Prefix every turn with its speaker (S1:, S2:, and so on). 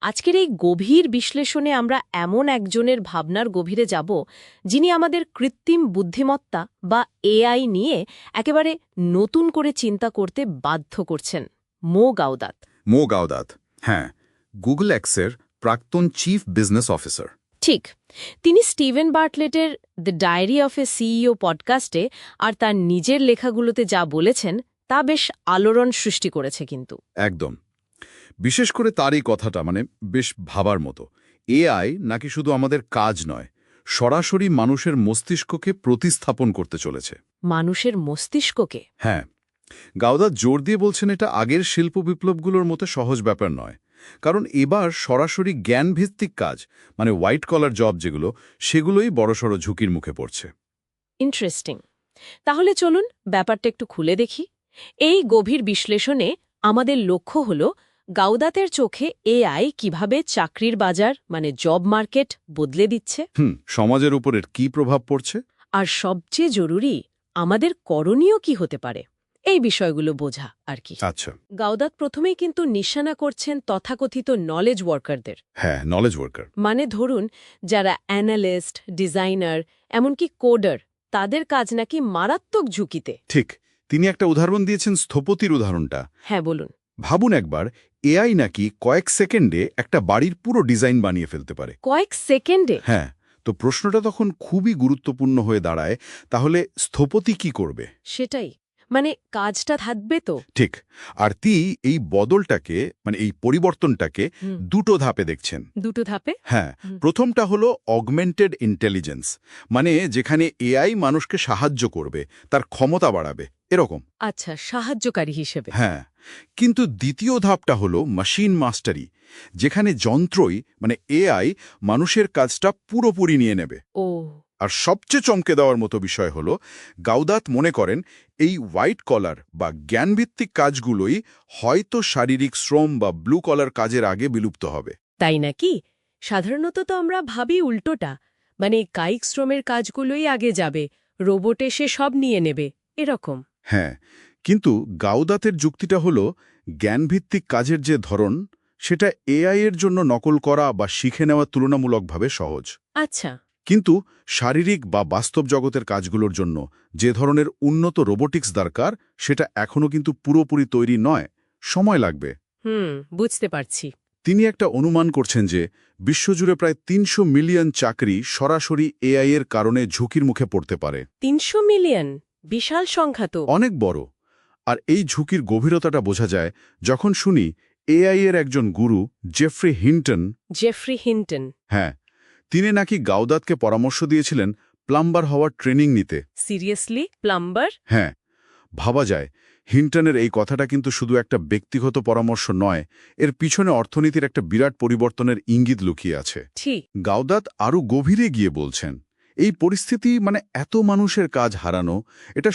S1: আজকের এই গভীর বিশ্লেষণে আমরা এমন একজনের ভাবনার গভীরে যাব যিনি আমাদের কৃত্রিম বুদ্ধিমত্তা বা এআই নিয়ে একেবারে নতুন করে চিন্তা করতে বাধ্য করছেন। মো গাওদাত।
S2: মো গাওদাত, হ্যাঁ, গুগল এক্সের প্রাক্তন চিফ বিজনেস অফিসার।
S1: ঠিক, তিনি স্টিভেন বার্টলেটের The Diary of a CEO পডকাস্টে আর তার নিজের লেখাগুলোতে যা বলেছেন তা বেশ আলোড়ন সৃষ্টি করেছে। কিন্তু
S2: একদম, বিশেষ করে তার এই কথাটা বেশ ভাবার মতো। এআই নাকি শুধু আমাদের কাজ নয়, সরাসরি মানুষের মস্তিষ্ককে প্রতিস্থাপন করতে চলেছে।
S1: মানুষের মস্তিষ্ককে?
S2: হ্যাঁ, গাওদাত জোর দিয়ে বলছেন এটা আগের শিল্প বিপ্লবগুলোর মতো সহজ ব্যাপার নয়। কারণ এবার সরাসরি জ্ঞানভিত্তিক কাজ, হোয়াইট কলার জব যেগুলো, সেগুলোই বড়সড় ঝুঁকির মুখে পড়ছে।
S1: ইন্টারেস্টিং। তাহলে চলুন ব্যাপারটা একটু খুলে দেখি। এই গভীর বিশ্লেষণে আমাদের লক্ষ্য হল গাওদাতের চোখে এআই কিভাবে চাকরির বাজার জব মার্কেট বদলে দিচ্ছে,
S2: সমাজের উপর এর কী প্রভাব পড়ছে,
S1: আর সবচেয়ে জরুরি আমাদের করণীয় কি হতে পারে এই বিষয়গুলো বোঝা আর কি।
S2: আচ্ছা,
S1: গাওদাত প্রথমেই কিন্তু নিশানা করছেন তথাকথিত নলেজ ওয়ার্কারদের।
S2: হ্যাঁ, নলেজ ওয়ার্কার।
S1: ধরুন, যারা অ্যানালিস্ট, ডিজাইনার, এমনকি কোডার, তাদের কাজ নাকি মারাত্মক ঝুঁকিতে।
S2: ঠিক, তিনি একটা উদাহরণ দিয়েছেন, স্থপতির উদাহরণটা।
S1: হ্যাঁ, বলুন।
S2: ভাবুন একবার, এআই নাকি কয়েক সেকেন্ডে একটা বাড়ির পুরো ডিজাইন বানিয়ে ফেলতে পারে।
S1: কয়েক সেকেন্ডে?
S2: হ্যাঁ, তো প্রশ্নটা তখন খুবই গুরুত্বপূর্ণ হয়ে দাঁড়ায়, তাহলে স্থপতি কি করবে?
S1: সেটাই, কাজটা থাকবে তো।
S2: ঠিক, আর এই বদলটাকে এই পরিবর্তনটাকে দুটো ধাপে দেখছেন।
S1: দুটো ধাপে?
S2: হ্যাঁ, প্রথমটা হলো অগমেন্টেড ইন্টেলিজেন্স, যেখানে এআই মানুষকে সাহায্য করবে, তার ক্ষমতা বাড়াবে, এরকম।
S1: আচ্ছা, সাহায্যকারী হিসেবে।
S2: হ্যাঁ, কিন্তু দ্বিতীয় ধাপটা হলো মেশিন মাস্টারি, যেখানে যন্ত্রই এআই মানুষের কাজটা পুরোপুরি নিয়ে নেবে।
S1: ও,
S2: আর সবচেয়ে চমকে দেওয়ার মতো বিষয় হলো, গাওদাত মনে করেন এই হোয়াইট কলার বা জ্ঞানভিত্তিক কাজগুলোই হয়তো শারীরিক শ্রম বা ব্লু কলার কাজের আগে বিলুপ্ত হবে।
S1: তাই নাকি? সাধারণত তো আমরা ভাবি উল্টোটা, কায়িক শ্রমের কাজগুলোই আগে যাবে, রোবট এসে সব নিয়ে নেবে, এরকম।
S2: হ্যাঁ, কিন্তু গাওদাতের যুক্তিটা হলো, জ্ঞানভিত্তিক কাজের যে ধরন, সেটা এআই এর জন্য নকল করা বা শিখে নেওয়া তুলনামূলকভাবে সহজ।
S1: আচ্ছা।
S2: কিন্তু শারীরিক বা বাস্তব জগতের কাজগুলোর জন্য যে ধরনের উন্নত রোবোটিক্স দরকার, সেটা এখনও কিন্তু পুরোপুরি তৈরি নয়, সময় লাগবে।
S1: বুঝতে পারছি।
S2: তিনি একটা অনুমান করছেন যে বিশ্বজুড়ে প্রায় ৩০০ মিলিয়ন চাকরি সরাসরি এআই এর কারণে ঝুঁকির মুখে পড়তে পারে।
S1: ৩০০ মিলিয়ন? বিশাল সংখ্যা তো।
S2: অনেক বড়। আর এই ঝুঁকির গভীরতাটা বোঝা যায় যখন শুনি এআই এর একজন গুরু, জেফ্রি হিন্টন। হ্যাঁ, তিনি নাকি গাওদাতকে পরামর্শ দিয়েছিলেন প্লাম্বার হওয়ার ট্রেনিং নিতে।
S1: সিরিয়াসলি? প্লাম্বার?
S2: হ্যাঁ, ভাবা যায়, হিন্টনের এই কথাটা কিন্তু শুধু একটা ব্যক্তিগত পরামর্শ নয়, এর পিছনে অর্থনীতির একটা বিরাট পরিবর্তনের ইঙ্গিত লুকিয়ে আছে।
S1: ঠিক।
S2: গাওদাত আরও গভীরে গিয়ে বলছেন, এই পরিস্থিতি এত মানুষের কাজ হারানো, এটা